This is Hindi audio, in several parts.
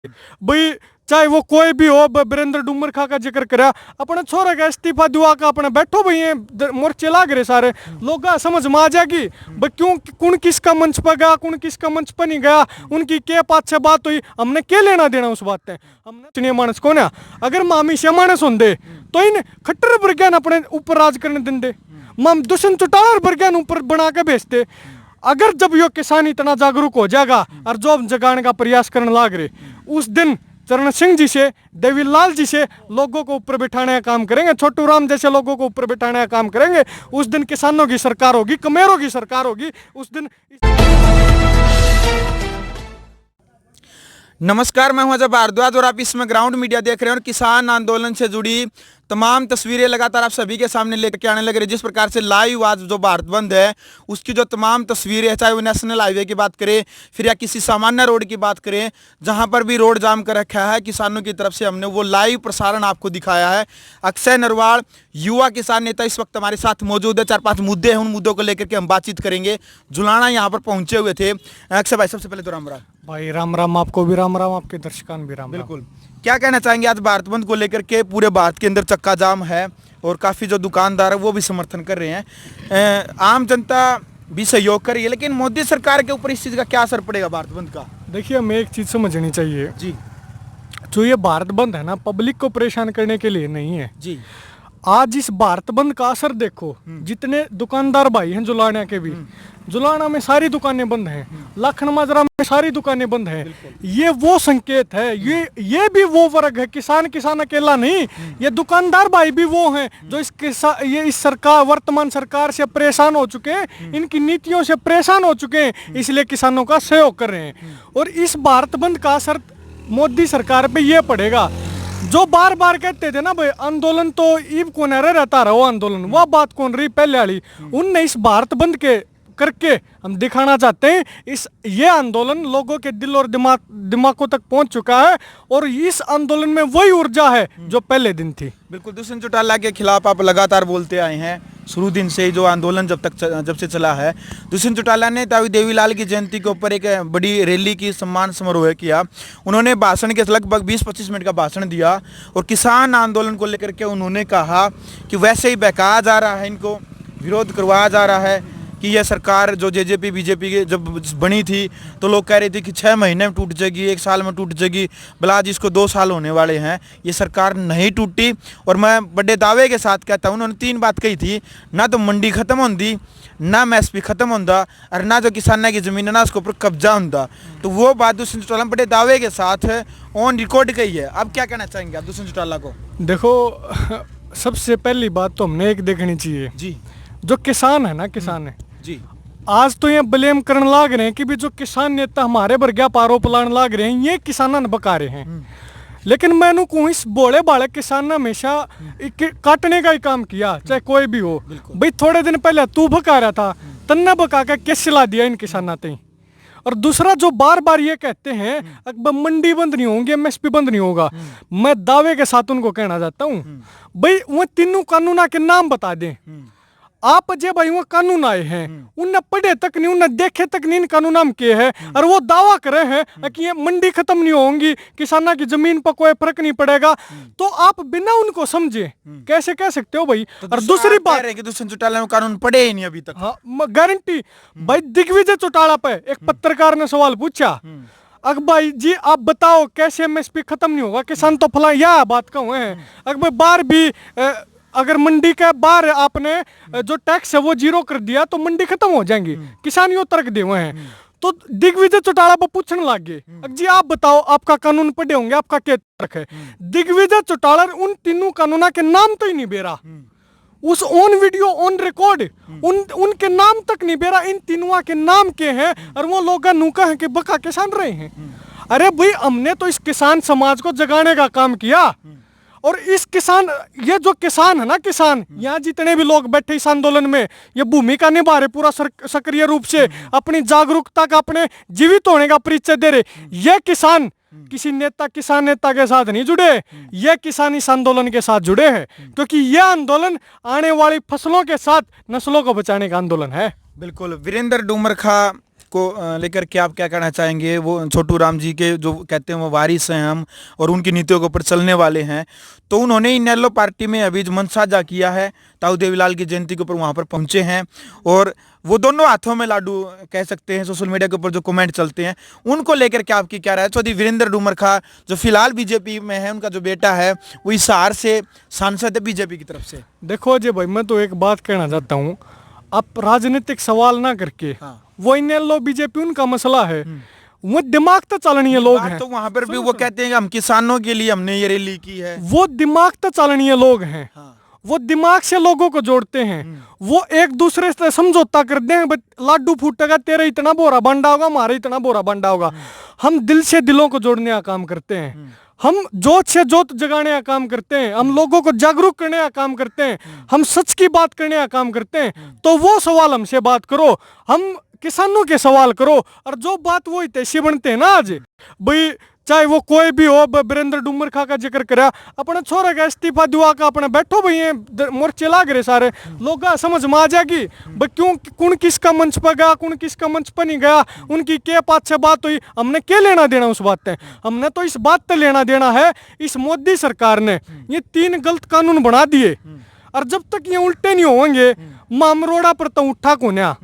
भाई चाहे वो कोई भी हो, वीरेंद्र डुमरखा का जिक्र करा, अपने छोरे का इस्तीफा दुआ का अपने बैठो भाई ये मोर्चे लाग रहे सारे लोग, समझ में आ जाएगी भाई क्यों कौन किसका मंच पर गया, कौन किसका मंच पर नहीं गया, उनकी क्या बात से बात हुई, हमने क्या लेना देना उस बात से। हमने मानस कौन है, अगर मामी से मानस होंगे तो इन खट्टर वर्ग्यान अपने ऊपर राज करने देंगे, माम दुष्यंत चौटाला वर्ग्यान ऊपर बना के भेजते। अगर जब यो किसान इतना जागरूक हो जाएगा और जॉब जगाने का प्रयास करने लग रहे, उस दिन चरण सिंह जी से, देवीलाल जी से लोगों को ऊपर बिठाने का काम करेंगे, छोटू राम जैसे लोगों को ऊपर बिठाने का काम करेंगे। उस दिन किसानों की सरकार होगी, कमेरों की सरकार होगी उस दिन। नमस्कार, मैं हूं अजय भारद्वाज और आप इसमें ग्राउंड मीडिया देख रहे हैं और किसान आंदोलन से जुड़ी तमाम तस्वीरें लगातार आप सभी के सामने लेकर आने लग रही है। जिस प्रकार से लाइव आज जो भारत बंद है उसकी जो तमाम तस्वीरें हैं, चाहे वो नेशनल हाईवे की बात करें फिर या किसी सामान्य रोड की बात करें, जहां पर भी रोड जाम कर रखा है किसानों की तरफ से, हमने वो लाइव प्रसारण आपको दिखाया है। अक्षय नरवाल युवा किसान नेता इस वक्त हमारे साथ मौजूद है। 4-5 मुद्दे हैं, उन मुद्दों को लेकर के हम बातचीत करेंगे। जुलाना यहाँ पर पहुंचे हुए थे। अक्षय भाई, सबसे पहले तो राम राम। भाई राम राम, आपको भी राम राम, आपके दर्शकान भी राम। बिल्कुल, क्या कहना चाहेंगे आज भारत बंद को लेकर के? पूरे भारत के अंदर चक्का जाम है और काफ़ी जो दुकानदार है वो भी समर्थन कर रहे हैं, आम जनता भी सहयोग कर रही है, लेकिन मोदी सरकार के ऊपर इस चीज़ का क्या असर पड़ेगा भारत बंद का? देखिए, हमें एक चीज़ समझनी चाहिए जी जो ये भारत बंद है ना, पब्लिक को परेशान करने के लिए नहीं है जी। आज इस भारत बंद का असर देखो, जितने दुकानदार भाई हैं जुलाना के भी, जुलाना में सारी दुकानें बंद हैं, लखन माजरा में सारी दुकानें बंद हैं। ये वो संकेत है, ये भी वो वर्ग है, किसान अकेला नहीं, ये दुकानदार भाई भी वो हैं जो इस सरकार, वर्तमान सरकार से परेशान हो चुके हैं, इनकी नीतियों से परेशान हो चुके हैं, इसलिए किसानों का सहयोग कर रहे हैं। और इस भारत बंद का असर मोदी सरकार पे ये पड़ेगा। जो बार बार कहते थे ना भाई आंदोलन तो ईब को न रहता रहो आंदोलन, वह बात कौन रही पहले वाली, उनने इस भारत बंद के करके हम दिखाना चाहते हैं ये आंदोलन लोगों के दिल और दिमागों तक पहुंच चुका है और इस आंदोलन में वही ऊर्जा है जो पहले दिन थी। बिल्कुल, दुष्यंत चौटाला के खिलाफ आप लगातार बोलते आए हैं शुरू दिन से ही, जो आंदोलन जब से चला है। दुष्यंत चौटाला ने ताऊ देवीलाल की जयंती के ऊपर एक बड़ी रैली की, सम्मान समारोह किया। उन्होंने भाषण के लगभग 20-25 मिनट का भाषण दिया और किसान आंदोलन को लेकर के उन्होंने कहा कि वैसे ही बहकाया जा रहा है, इनको विरोध करवाया जा रहा है कि यह सरकार जो जेजेपी बीजेपी की जब बनी थी तो लोग कह रहे थे कि 6 महीने में टूट जाएगी, 1 साल में टूट जाएगी, भला जिसको 2 साल होने वाले हैं। ये सरकार नहीं टूटी और मैं बड़े दावे के साथ कहता हूँ, उन्होंने 3 बात कही थी, ना तो मंडी खत्म होती, ना एमएसपी खत्म होता और ना जो किसानों की ज़मीन है ना उसके ऊपर कब्जा होता। तो वो बात दुष्यंत चौटाला बड़े दावे के साथ ऑन रिकॉर्ड कही है। अब क्या कहना चाहेंगे आप दुष्यंत चौटाला को? देखो, सबसे पहली बात तो हमने एक देखनी चाहिए जी, जो किसान है ना, किसान है जी, आज तो ये ब्लेम करने लाग रहे हैं कि भी जो किसान नेता हमारे बरग्या पारो पलाने लाग रहे हैं, ये किसान बका रहे हैं। लेकिन मैंने कहूँ इस बोले बाले किसान ने हमेशा काटने का ही काम किया, चाहे कोई भी हो। भाई थोड़े दिन पहले तू बका रहा था, तन्ने बका के कैसे सिला दिया इन किसाना ते। और दूसरा जो बार बार ये कहते हैं अकबर मंडी बंद नहीं होंगे, एमएसपी बंद नहीं होगा, मैं दावे के साथ उनको कहना चाहता हूँ भाई वो तीनों कानूना के नाम बता दें। आप जे भाई वो कानून आए हैं, उन्हें पढ़े तक नहीं, उन्हें देखे तक नहीं इन कानून में के है, और वो दावा करे हैं कि ये मंडी खत्म नहीं होंगी, किसाना की जमीन पर कोई फर्क नहीं पड़ेगा। तो आप बिना उनको समझे कैसे कह सकते हो भाई? तो और दूसरी बात है कि दुष्यंत चौटाला ने कानून पढ़े ही नहीं अभी तक। हाँ, गारंटी भाई दिग्विजय चौटाला पे एक पत्रकार ने सवाल पूछा, अकबर जी आप बताओ कैसे एमएसपी खत्म नहीं होगा, किसान तो फला यह बात कहूँ है। अकबर बार भी अगर मंडी के बाहर आपने जो टैक्स है वो 0 कर दिया तो मंडी खत्म हो जाएंगी, किसान यो तर्क दे हुए हैं। तो दिग्विजय चौटाला पर पूछने लगे, जी आप बताओ आपका कानून पढ़े होंगे, आपका क्या तर्क है? दिग्विजय चौटाला उन तीनों कानूना के नाम तो ही नहीं बेरा, उस ऑन वीडियो ऑन रिकॉर्ड उनके नाम तक नहीं बेरा। इन तीनों के नाम के हैं और वो लोग नूका है कि बका किसान रहे हैं। अरे भाई हमने तो इस किसान समाज को जगाने का काम किया और इस किसान, ये जो किसान है ना, किसान यहाँ जितने भी लोग बैठे इस आंदोलन में ये भूमिका निभा रहे, पूरा सक्रिय रूप से अपनी जागरूकता का, अपने जीवित होने का परिचय दे रहे। ये किसान किसी किसान नेता के साथ नहीं जुड़े, ये किसान इस आंदोलन के साथ जुड़े हैं, क्योंकि यह आंदोलन आने वाली फसलों के साथ नस्लों को बचाने का आंदोलन है। बिल्कुल, वीरेंद्र डुमरखा को लेकर के आप क्या कहना चाहेंगे? वो छोटू राम जी के जो कहते हैं वो वारिस हैं हम, और उनकी नीतियों के ऊपर चलने वाले हैं। तो उन्होंने इनेलो पार्टी में अभी जो मंच साझा किया है, ताऊ देवीलाल की जयंती के ऊपर वहाँ पर पहुँचे हैं, और वो दोनों हाथों में लाडू कह सकते हैं। सोशल मीडिया के ऊपर जो कमेंट चलते हैं उनको लेकर के आपकी क्या राय है? चौधरी वीरेंद्र डूमरखा जो फिलहाल बीजेपी में है, उनका जो बेटा है वो हिसार से सांसद है बीजेपी की तरफ से। देखो अजय भाई, मैं तो एक बात कहना चाहता हूँ, आप राजनीतिक सवाल ना करके, हाँ। वो इनेलो बीजेपी उनका मसला है, वो दिमाग तो चलनीय लोग हैं। तो वहां पर भी वो कहते हैं कि हम किसानों के लिए हमने ये रैली की है। वो दिमाग तो चलनीय लोग हैं। हाँ। वो दिमाग से लोगों को जोड़ते हैं। वो एक दूसरे से समझौता करते हैं, लाडू फूटेगा, तेरा इतना बोरा बंडा होगा, हमारा इतना बोरा बंडा होगा। हम दिल से दिलों को जोड़ने का काम करते हैं। हम जोत से जोत जगाने का काम करते हैं। हम लोगों को जागरूक करने का काम करते हैं। हम सच की बात करने का काम करते हैं। तो वो सवाल हमसे बात करो, हम किसानों के सवाल करो। और जो बात वो हितैषी बनते हैं ना आज भाई, चाहे वो कोई भी हो, वीरेंद्र डूमरखा का जिक्र करा, अपने छोरे का इस्तीफा दुआ का अपने बैठो भाई, ये मोर्चे लाग रहे सारे लोग, समझ में आ जाएगी भाई क्यों कौन किसका मंच पर गया, कौन किसका मंच पर नहीं गया, उनकी क्या पाँच बात हुई, हमने क्या लेना देना उस बात से। हमने तो इस बात से लेना देना है, इस मोदी सरकार ने ये 3 गलत कानून बना दिए, और जब तक ये उल्टे नहीं होंगे मामरोड़ा पर तो उठा कोन्या।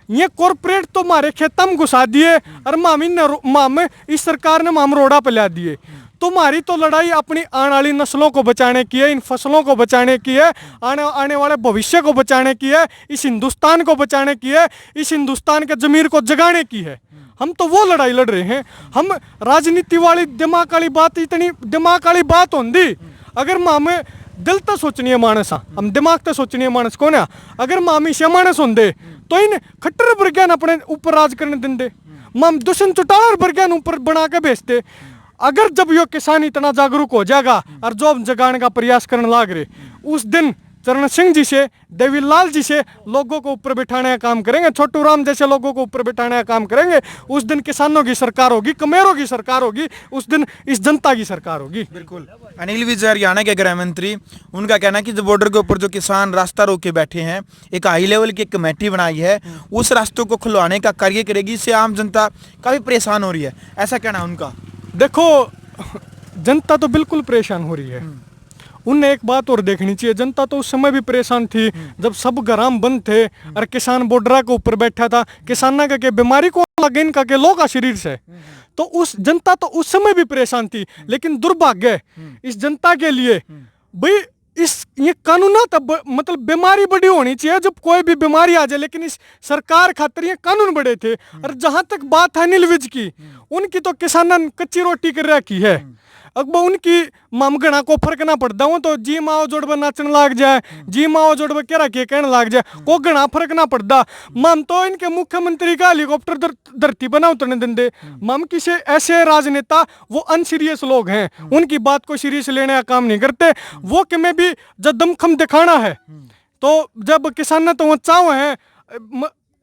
ये कॉर्पोरेट तो हमारे खेतों में घुसा दिए, और मामे इस सरकार ने मामरोड़ा पे ला दिए। तुम्हारी तो लड़ाई अपनी आने वाली नस्लों को बचाने की है, इन फसलों को बचाने की है, आने वाले भविष्य को बचाने की है, इस हिंदुस्तान को बचाने की है, इस हिंदुस्तान के जमीर को जगाने की है। हम तो वो लड़ाई लड़ रहे हैं। हम राजनीति वाली दिमाग वाली बात, इतनी दिमाग वाली बात होंगी अगर मामे दिल तो सोचनी है मानस, हम दिमाग तो सोचनी है मानस को ना। अगर मामी से मानस होंगे तो इन खट्टर वर्ग्यान अपने ऊपर राज करने देंगे, माम दुष्यंत चौटाला वर्ग्यान ऊपर बना के भेजते। अगर जब यो किसान इतना जागरूक हो जाएगा और जो जगाने का प्रयास करने लग रहे, उस दिन चरण सिंह जी से, देवीलाल जी से लोगों को ऊपर बिठाने का काम करेंगे, छोटू राम जैसे लोगों को ऊपर बिठाने का काम करेंगे। उस दिन किसानों की सरकार होगी, कमेरों की सरकार होगी, उस दिन इस जनता की सरकार होगी। बिल्कुल। अनिल विज हरियाणा के गृह मंत्री, उनका कहना है कि जो बॉर्डर के ऊपर जो किसान रास्ता रोक के बैठे हैं, एक हाई लेवल की कमेटी बनाई है, उस रास्तों को खुलवाने का कार्य करेगी। इससे आम जनता काफी परेशान हो रही है, ऐसा कहना है उनका। देखो जनता तो बिल्कुल परेशान हो रही है। उन्हें एक बात और देखनी चाहिए, जनता तो उस समय भी परेशान थी जब सब ग्राम बंद थे और किसान बॉर्डर के ऊपर बैठा था। किसाना का बीमारी को लगे, इनका के लोग का शरीर से, तो उस जनता तो उस समय भी परेशान थी। लेकिन दुर्भाग्य इस जनता के लिए भाई, इस ये कानून तब मतलब बीमारी बड़ी होनी चाहिए जब कोई भी बीमारी आ जाए, लेकिन इस सरकार खातिर ये कानून बड़े थे। और जहां तक बात है अनिल विज की, उनकी तो किसान कच्ची रोटी कर रखी है। अब उनकी मामगना को फर्क ना पड़ता हूँ तो जी माओ जोड़ब नाचने लग जाए, जी माओ जोड़ब क्या रखे कहने लग जाए, को गणा फर्क ना पड़ता। माम तो इनके मुख्यमंत्री का हेलीकॉप्टर धरती पर ना उतरने देंगे। माम किसी ऐसे राजनेता, वो अनसीरियस लोग हैं, उनकी बात को सीरियस लेने का काम नहीं करते। वो कि मैं भी जब दमखम दिखाना है तो जब किसान तो वो चाव है,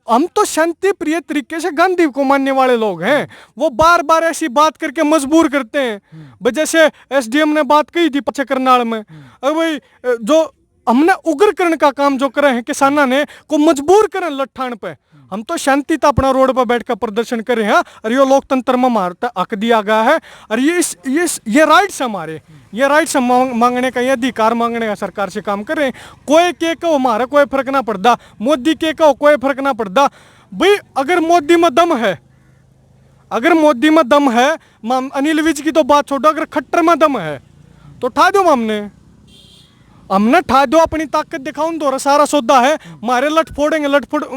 हम तो शांति प्रिय तरीके से गांधी को मानने वाले लोग हैं। वो बार बार ऐसी बात करके मजबूर करते हैं। जैसे एसडीएम ने बात कही थी पचे करनाल में, भाई जो हमने उग्रकरण का काम जो करे हैं किसाना ने को मजबूर करें लट्ठान पे, हम तो शांति तो अपना रोड पर बैठकर प्रदर्शन करें हैं। और ये लोकतंत्र में हमारा हक दिया गया है, और ये राइट्स हमारे, ये राइट्स मांगने का, ये अधिकार मांगने का सरकार से काम कर रहे हैं। कोई के कहो हमारा कोई फर्क ना पड़ता, मोदी के कहो कोई फर्क ना पड़ता। भाई अगर मोदी में दम है, अगर मोदी में दम है, अनिल विज की तो बात छोड़ो, अगर खट्टर में दम है तो उठा दो। हमने ठा दो, अपनी ताकत दिखाओ, दो सारा सौदा है। हमारे लट फोड़ेंगे,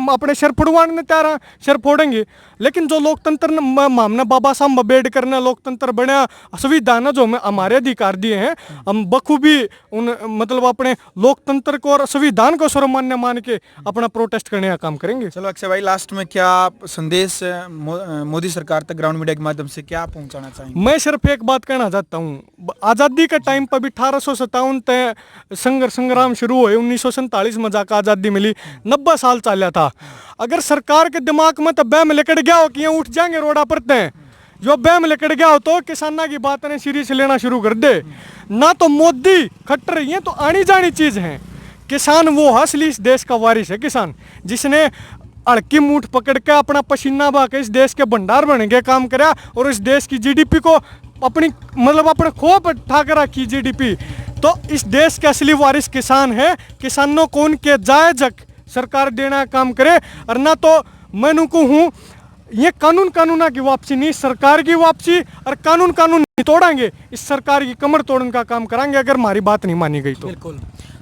अपने सिर फुड़वाने तैयार, सिर फोड़ेंगे। लेकिन जो लोकतंत्र हमने बाबा साहब अम्बेडकर ने लोकतंत्र बना, संविधान जो हमारे अधिकार दिए हैं, हम बखूबी उन मतलब अपने लोकतंत्र को और संविधान को सर्वमान्य मान के अपना प्रोटेस्ट करने का काम करेंगे। चलो अक्षय भाई, लास्ट में क्या संदेश मोदी सरकार तक ग्राउंड मीडिया के माध्यम से क्या पहुंचाना चाहेंगे? मैं सिर्फ एक बात कहना चाहता हूँ, आज़ादी के टाइम पर भी 1857 तक संग्राम शुरू हुए, 1947 में जाकर आज़ादी मिली, 90 साल चला था। अगर सरकार के दिमाग में तो बैम लेकर गया हो कि ये उठ जाएंगे रोड़ा पर, जो बैम लेकर गया हो तो किसाना की बात ने सीरियस लेना शुरू कर दे ना। तो मोदी खट्टर, ये तो आनी जानी चीज़ है। किसान वो असली इस देश का वारिस है। किसान जिसने हड़की मूठ पकड़ के अपना पसीना बहा के इस देश के भंडार बन के काम करा और इस देश की जीडीपी को अपनी मतलब अपने खोप ठाकर रखी जीडीपी। तो इस देश के असली वारिस किसान है, किसानों को उनके जायज हक सरकार देना काम करे। और ना तो मैं उनको हूँ ये कानूना की वापसी नहीं, सरकार की वापसी। और कानून नहीं तोड़ेंगे, इस सरकार की कमर तोड़ने का काम कराएंगे अगर हमारी बात नहीं मानी गई तो। बिल्कुल।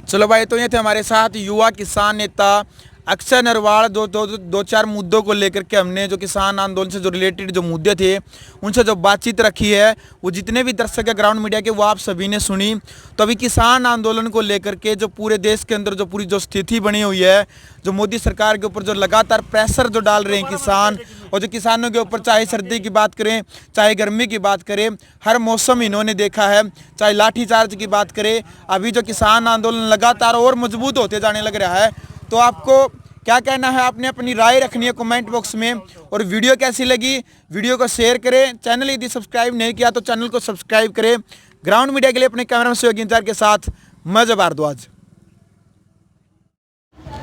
चलो भाई, तो ये थे हमारे साथ युवा किसान नेता अक्षय नरवाल। दो चार मुद्दों को लेकर के हमने जो किसान आंदोलन से जो रिलेटेड जो मुद्दे थे उनसे जो बातचीत रखी है, वो जितने भी दर्शक है ग्राउंड मीडिया के वो आप सभी ने सुनी। तो अभी किसान आंदोलन को लेकर के जो पूरे देश के अंदर जो पूरी जो स्थिति बनी हुई है, जो मोदी सरकार के ऊपर जो लगातार प्रेशर जो डाल रहे हैं किसान, और जो किसानों के ऊपर चाहे सर्दी की बात करें चाहे गर्मी की बात करें, हर मौसम इन्होंने देखा है। चाहे लाठीचार्ज की बात करें, अभी जो किसान आंदोलन लगातार और मजबूत होते जाने लग रहा है। तो आपको क्या कहना है, आपने अपनी राय रखनी है कमेंट बॉक्स में। और वीडियो कैसी लगी, वीडियो को शेयर करें। चैनल यदि सब्सक्राइब नहीं किया तो चैनल को सब्सक्राइब करें। ग्राउंड मीडिया के लिए अपने कैमरा सहयोगी इंतजार के साथ मैं जब भारद्वाज।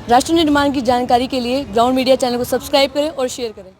राष्ट्र निर्माण की जानकारी के लिए ग्राउंड मीडिया चैनल को सब्सक्राइब करें और शेयर करें।